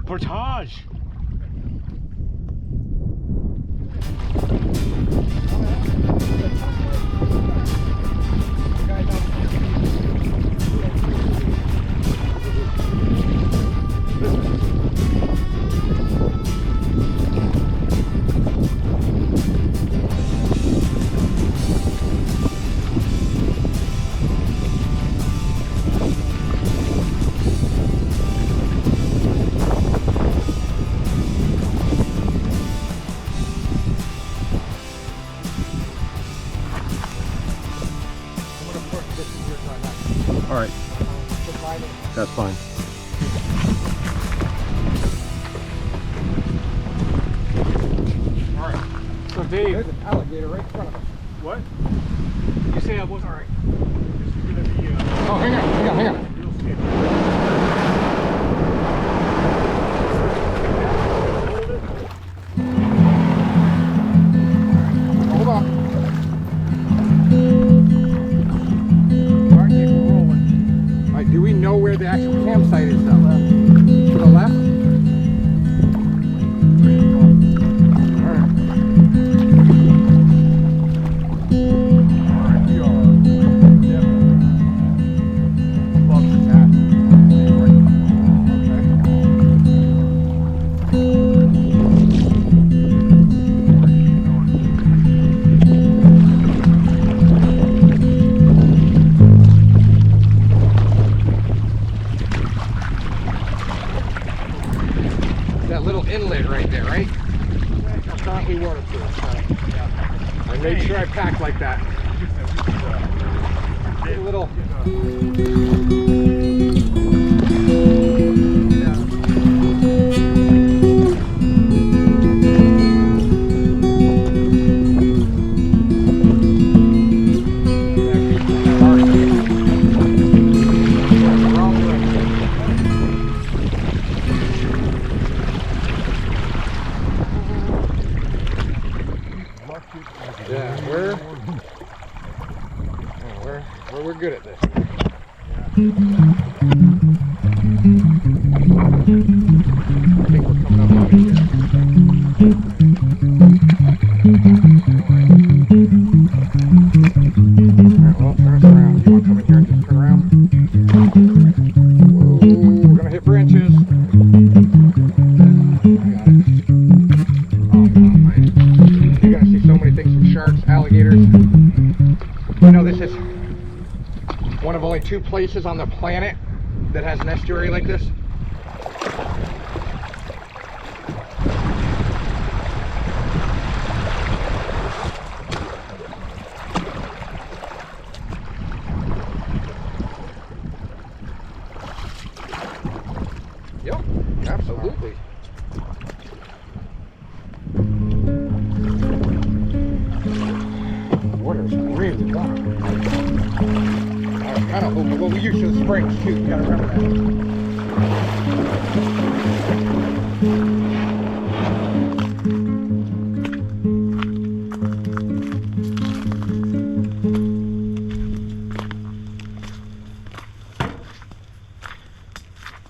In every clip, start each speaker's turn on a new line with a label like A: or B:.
A: Portage. All right, that's fine. All right, so Dave,
B: there's an alligator right in front of us.
A: What? You say I was all right. This is gonna be.
B: Oh, hang on.
A: Real scary.
B: Hold on. Do we know where the actual campsite is though? To the left? Alright. We are definitely above the tap. Inlet right there, right? Currently waterproof. I made sure I packed like that. A little. Yeah, we're good at this. I think we're coming up on it here. Alright, well, turn us around. You want to come in here and just turn around? Whoa, we're gonna hit branches. I got it. Oh, you're gonna see so many things from sharks, alligators. You know, this is one of only 2 places on the planet that has an estuary like this. Yep, absolutely. The water's really warm. I don't know, well, we use the springs too, you gotta remember that.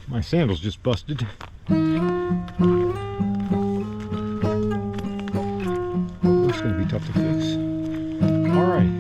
A: My sandals just busted. It's gonna be tough to fix. All right.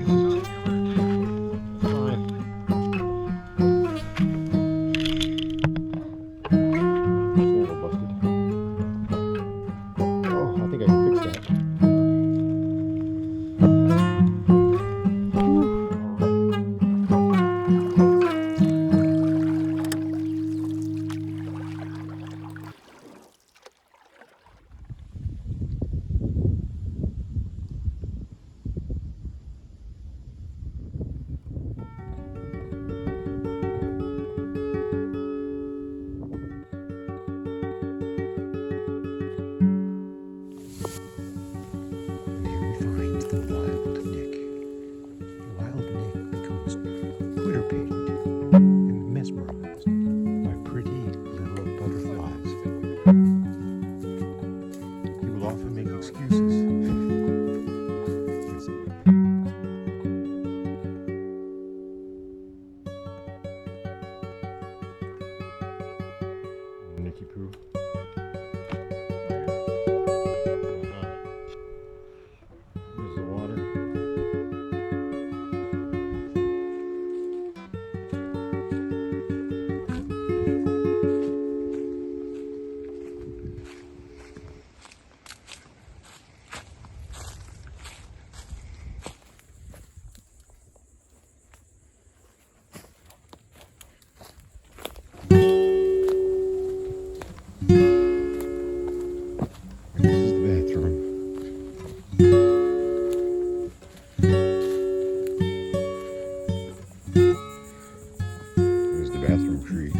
C: bathroom tree.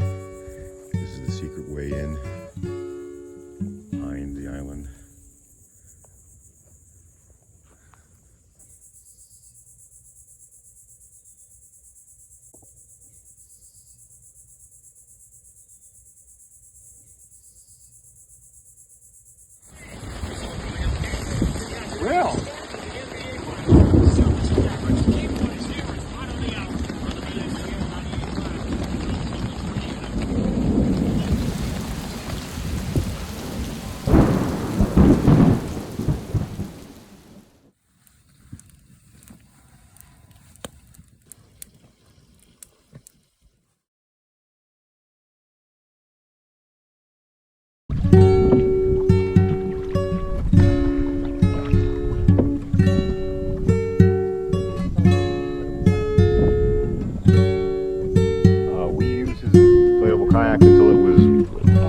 C: This is the secret way in behind the island.
B: Well.
C: We used his inflatable kayak until it was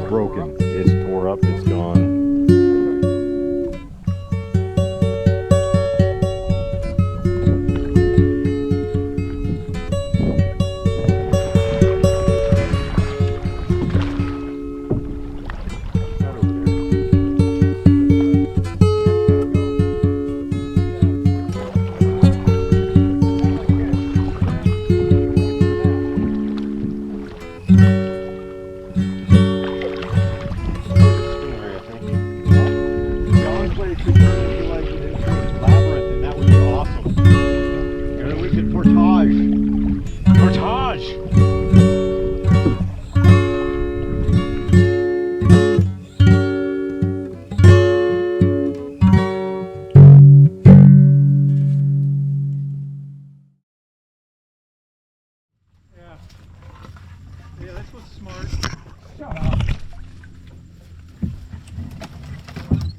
C: broken. It's tore up, it's gone.
A: Yeah, this was smart.
B: Shut up.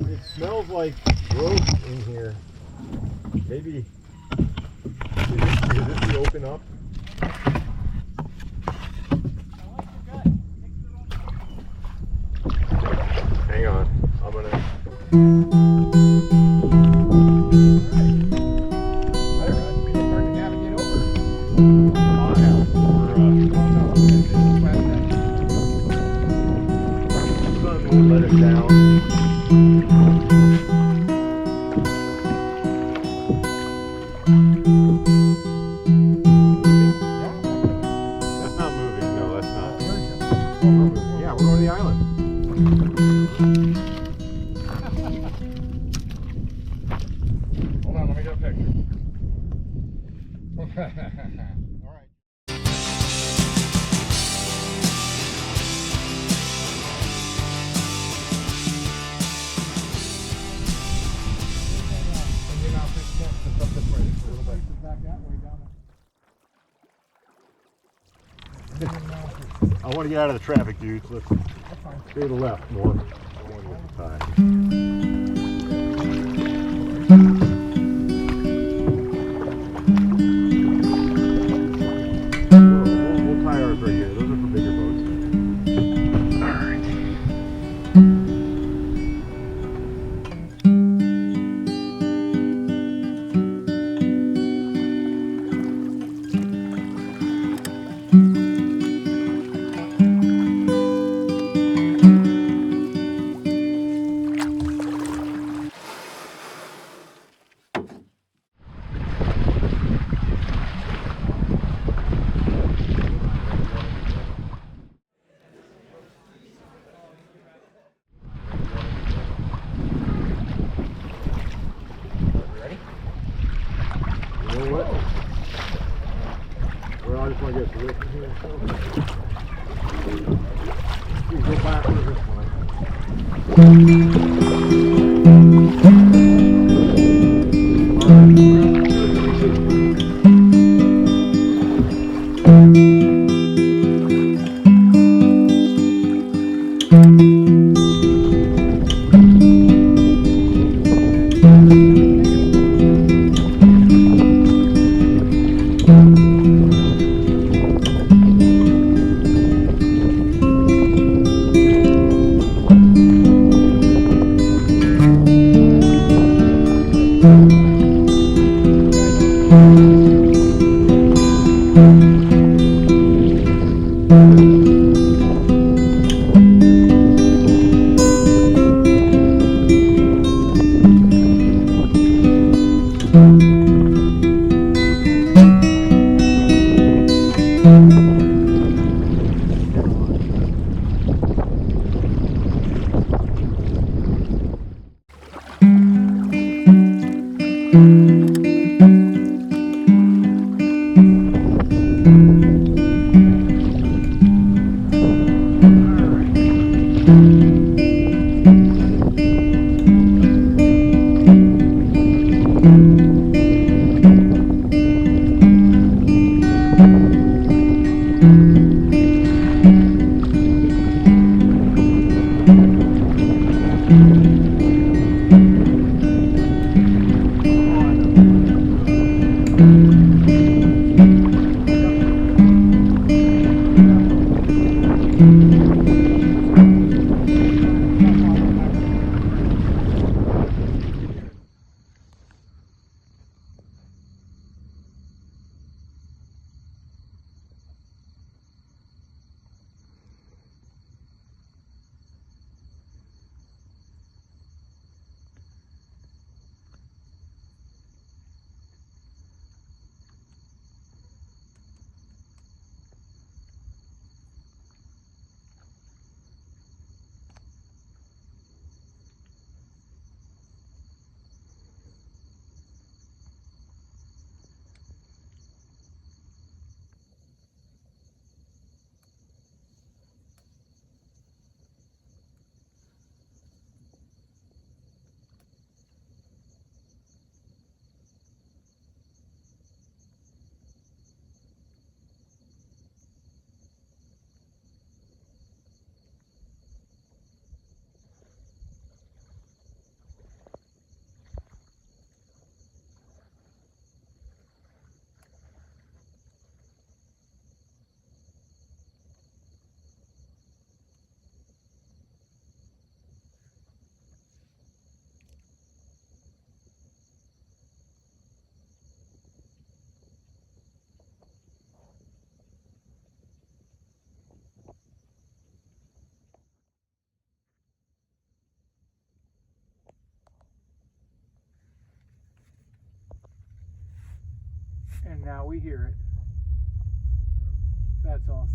C: It smells like growth in here. Maybe. Is this the open up? Hang on. I'm gonna. Let it down. That's not moving. No, that's not. Yeah, we're on the island.
B: Hold on, let me get a picture. All right.
C: I want to get out of the traffic, dudes. Let's stay to the left more. I want to get the tie. We'll tie ours right here. Those are for bigger boats. All right. Well, I just want to get the lift here. You go backwards, that's
A: And now we hear it. That's awesome.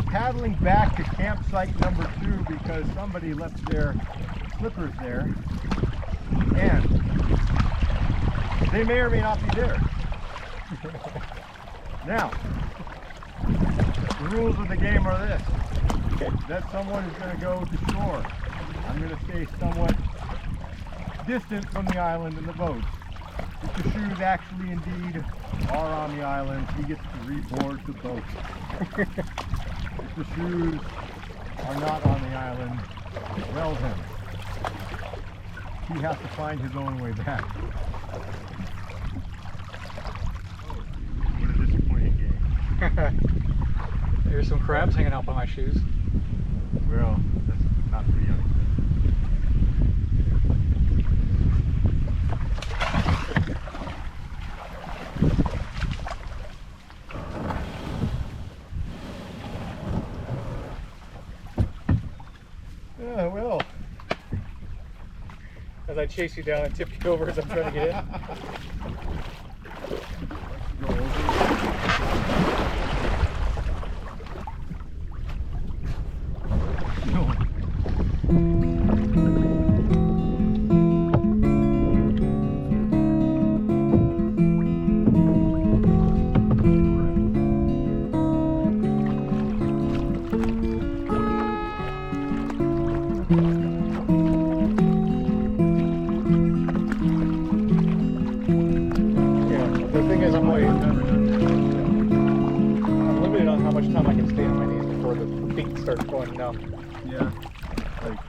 C: Paddling back to campsite number 2 because somebody left their slippers there, and they may or may not be there. Now, the rules of the game are this: that someone is going to go to shore. I'm going to stay somewhat distant from the island and the boat. If the shoes actually indeed are on the island, he gets to reboard the boat. If the shoes are not on the island, well then, he has to find his own way back. Oh, what a disappointing game.
A: There's some crabs hanging out by my shoes.
C: Well, that's not pretty unexpected. Well,
A: As I chase you down and tip you over as I'm trying to get in.
C: go over. No.
A: Starts going numb.
C: Yeah, like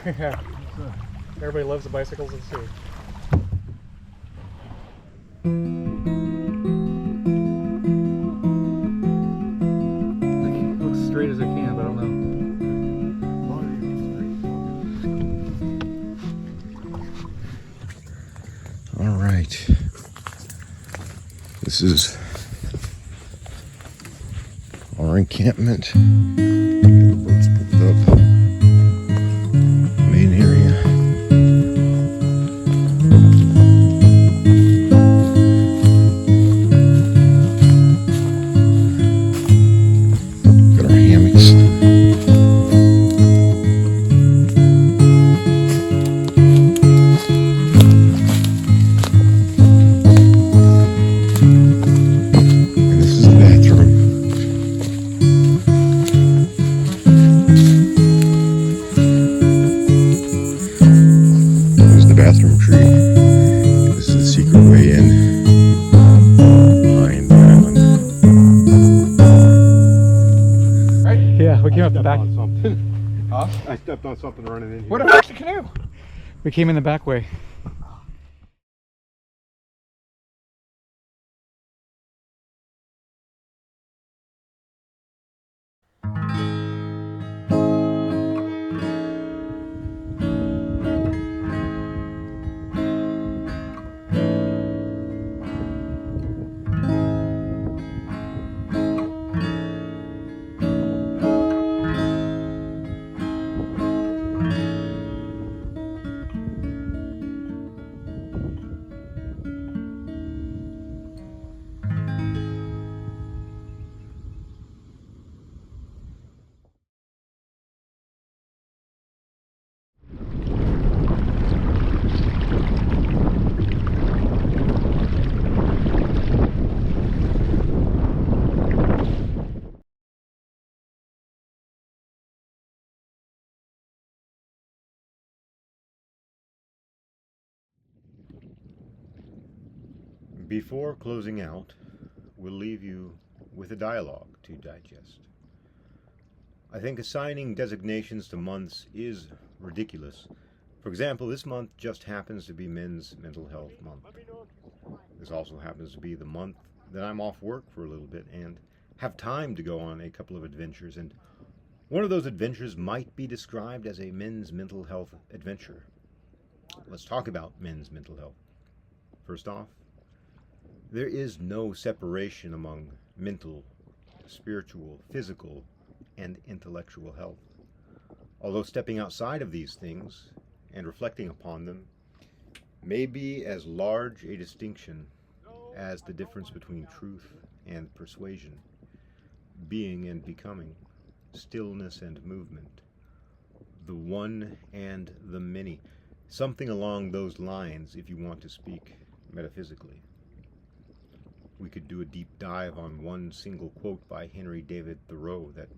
A: Yeah. Everybody loves the bicycles at sea. It looks straight as it can, but I don't know.
D: All right. This is our encampment. The boat's pulled up. Main area. Got our hammocks. And this is the bathroom. There's the bathroom tree. This is the secret way in behind the island.
B: Right?
A: Yeah, we came up the back.
C: On something.
B: Huh?
C: I stepped on something running in here.
B: What the fuck's the canoe?
A: We came in the back way.
D: Before closing out, we'll leave you with a dialogue to digest. I think assigning designations to months is ridiculous. For example, this month just happens to be Men's Mental Health Month. This also happens to be the month that I'm off work for a little bit and have time to go on a couple of adventures, and one of those adventures might be described as a men's mental health adventure. Let's talk about men's mental health. First off, there is no separation among mental, spiritual, physical, and intellectual health. Although stepping outside of these things and reflecting upon them may be as large a distinction as the difference between truth and persuasion, being and becoming, stillness and movement, the one and the many, something along those lines if you want to speak metaphysically. We could do a deep dive on one single quote by Henry David Thoreau that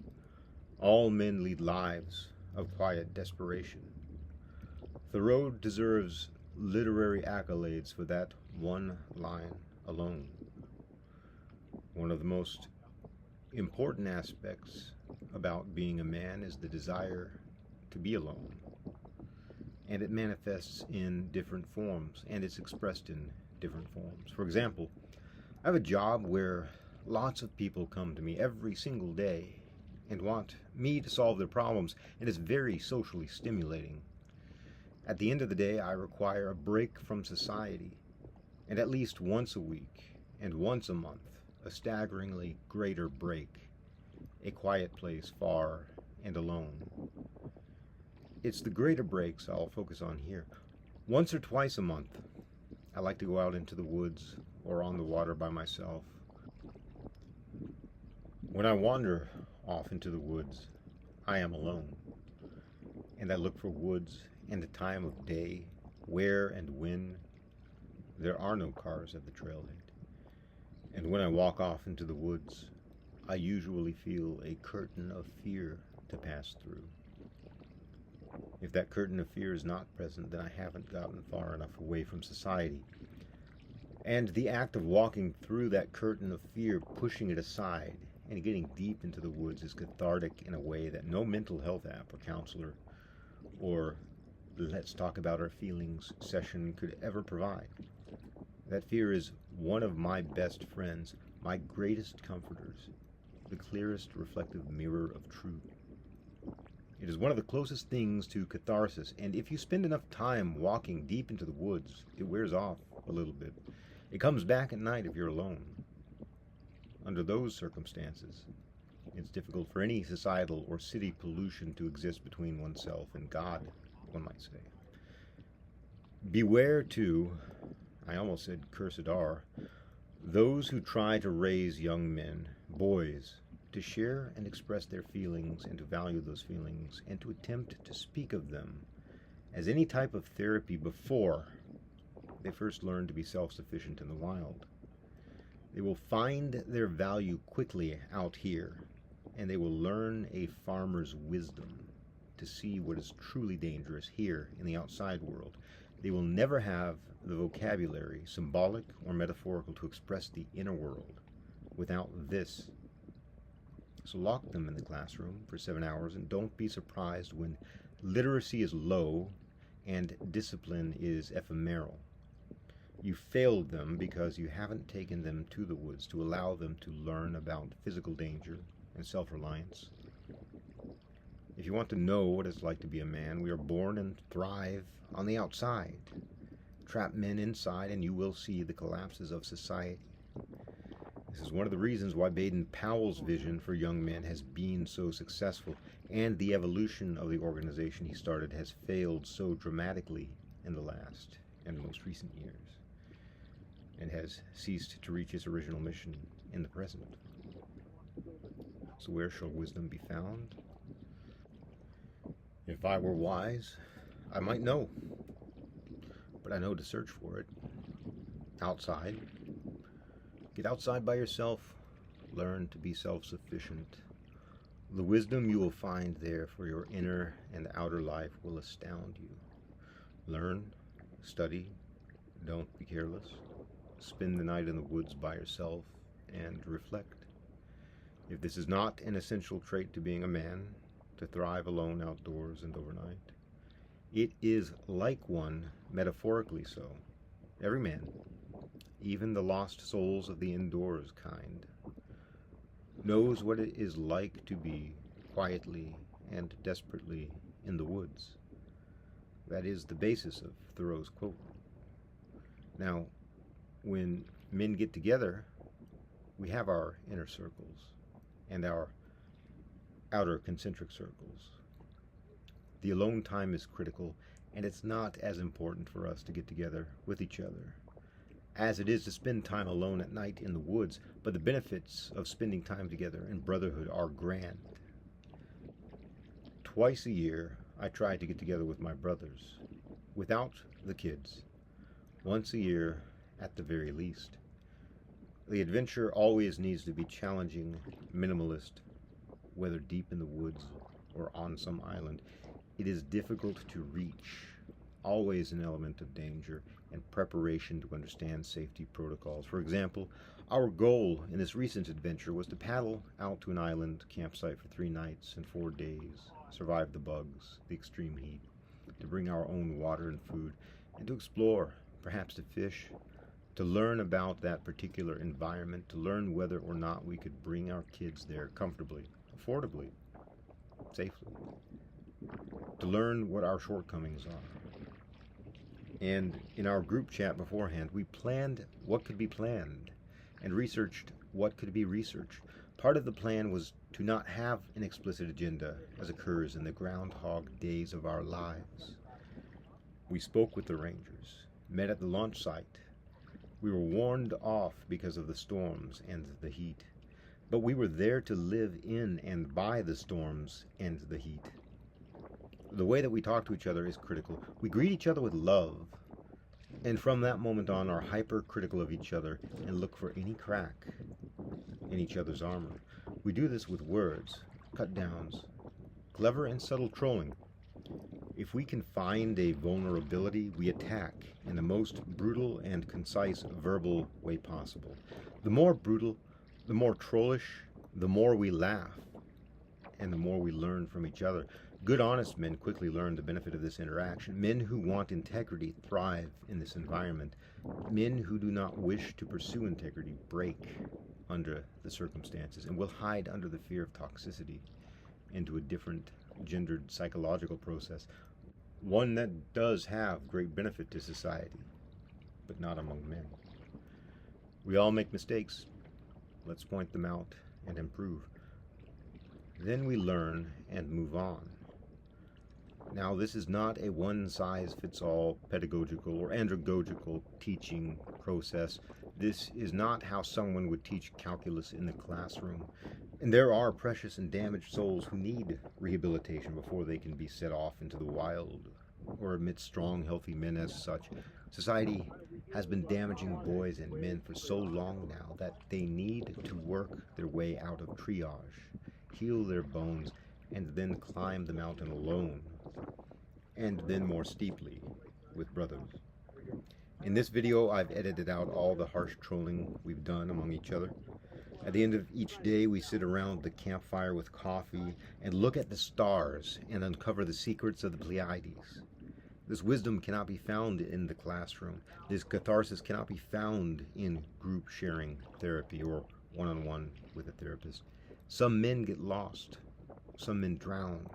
D: all men lead lives of quiet desperation. Thoreau deserves literary accolades for that one line alone. One of the most important aspects about being a man is the desire to be alone. And it manifests in different forms, and it's expressed in different forms. For example, I have a job where lots of people come to me every single day and want me to solve their problems, and it's very socially stimulating. At the end of the day, I require a break from society, and at least once a week and once a month, a staggeringly greater break, a quiet place far and alone. It's the greater breaks I'll focus on here. Once or twice a month, I like to go out into the woods or on the water by myself. When I wander off into the woods, I am alone, and I look for woods and a time of day, where and when there are no cars at the trailhead. And when I walk off into the woods, I usually feel a curtain of fear to pass through. If that curtain of fear is not present, then I haven't gotten far enough away from society. And the act of walking through that curtain of fear, pushing it aside, and getting deep into the woods is cathartic in a way that no mental health app or counselor or let's talk about our feelings session could ever provide. That fear is one of my best friends, my greatest comforters, the clearest reflective mirror of truth. It is one of the closest things to catharsis, and if you spend enough time walking deep into the woods, it wears off a little bit. It comes back at night if you're alone. Under those circumstances, it's difficult for any societal or city pollution to exist between oneself and God, one might say. Beware, too, I almost said cursed are, those who try to raise young men, boys, to share and express their feelings and to value those feelings and to attempt to speak of them as any type of therapy before they first learn to be self-sufficient in the wild. They will find their value quickly out here, and they will learn a farmer's wisdom to see what is truly dangerous here in the outside world. They will never have the vocabulary, symbolic or metaphorical, to express the inner world without this. So lock them in the classroom for 7 hours, and don't be surprised when literacy is low and discipline is ephemeral. You failed them because you haven't taken them to the woods to allow them to learn about physical danger and self-reliance. If you want to know what it's like to be a man, we are born and thrive on the outside. Trap men inside and you will see the collapses of society. This is one of the reasons why Baden-Powell's vision for young men has been so successful, and the evolution of the organization he started has failed so dramatically in the last and most recent years, and has ceased to reach its original mission in the present. So where shall wisdom be found? If I were wise, I might know, but I know to search for it. Outside. Get outside by yourself. Learn to be self-sufficient. The wisdom you will find there for your inner and outer life will astound you. Learn, study, don't be careless. Spend the night in the woods by yourself and reflect. If this is not an essential trait to being a man, to thrive alone outdoors and overnight, it is like one, metaphorically so. Every man, even the lost souls of the indoors kind, knows what it is like to be quietly and desperately in the woods. That is the basis of Thoreau's quote. Now, when men get together, we have our inner circles and our outer concentric circles. The alone time is critical, and it's not as important for us to get together with each other as it is to spend time alone at night in the woods, but the benefits of spending time together in brotherhood are grand. Twice a year, I try to get together with my brothers, without the kids, once a year at the very least. The adventure always needs to be challenging, minimalist, whether deep in the woods or on some island. It is difficult to reach, always an element of danger and preparation to understand safety protocols. For example, our goal in this recent adventure was to paddle out to an island campsite for 3 nights and 4 days, survive the bugs, the extreme heat, to bring our own water and food, and to explore, perhaps to fish, to learn about that particular environment, to learn whether or not we could bring our kids there comfortably, affordably, safely, to learn what our shortcomings are. And in our group chat beforehand, we planned what could be planned and researched what could be researched. Part of the plan was to not have an explicit agenda as occurs in the Groundhog Days of our lives. We spoke with the rangers, met at the launch site. We were warned off because of the storms and the heat, but we were there to live in and by the storms and the heat. The way that we talk to each other is critical. We greet each other with love, and from that moment on are hypercritical of each other and look for any crack in each other's armor. We do this with words, cut downs, clever and subtle trolling. If we can find a vulnerability, we attack in the most brutal and concise verbal way possible. The more brutal, the more trollish, the more we laugh, and the more we learn from each other. Good, honest men quickly learn the benefit of this interaction. Men who want integrity thrive in this environment. Men who do not wish to pursue integrity break under the circumstances and will hide under the fear of toxicity into a different gendered psychological process, one that does have great benefit to society, but not among men. We all make mistakes. Let's point them out and improve. Then we learn and move on. Now, this is not a one-size-fits-all pedagogical or andragogical teaching process. This is not how someone would teach calculus in the classroom. And there are precious and damaged souls who need rehabilitation before they can be set off into the wild or amid strong, healthy men as such. Society has been damaging boys and men for so long now that they need to work their way out of triage, heal their bones, and then climb the mountain alone, and then more steeply with brothers. In this video, I've edited out all the harsh trolling we've done among each other. At the end of each day, we sit around the campfire with coffee and look at the stars and uncover the secrets of the Pleiades. This wisdom cannot be found in the classroom. This catharsis cannot be found in group sharing therapy or one-on-one with a therapist. Some men get lost. Some men drown.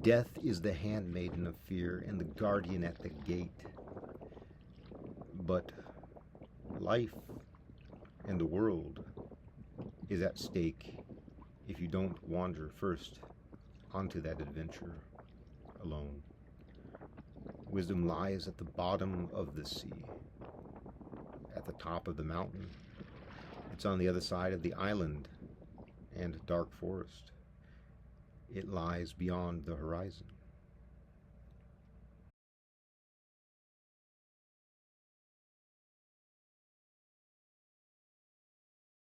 D: Death is the handmaiden of fear and the guardian at the gate. But life and the world is at stake if you don't wander first onto that adventure alone. Wisdom lies at the bottom of the sea, at the top of the mountain. It's on the other side of the island and dark forest. It lies beyond the horizon.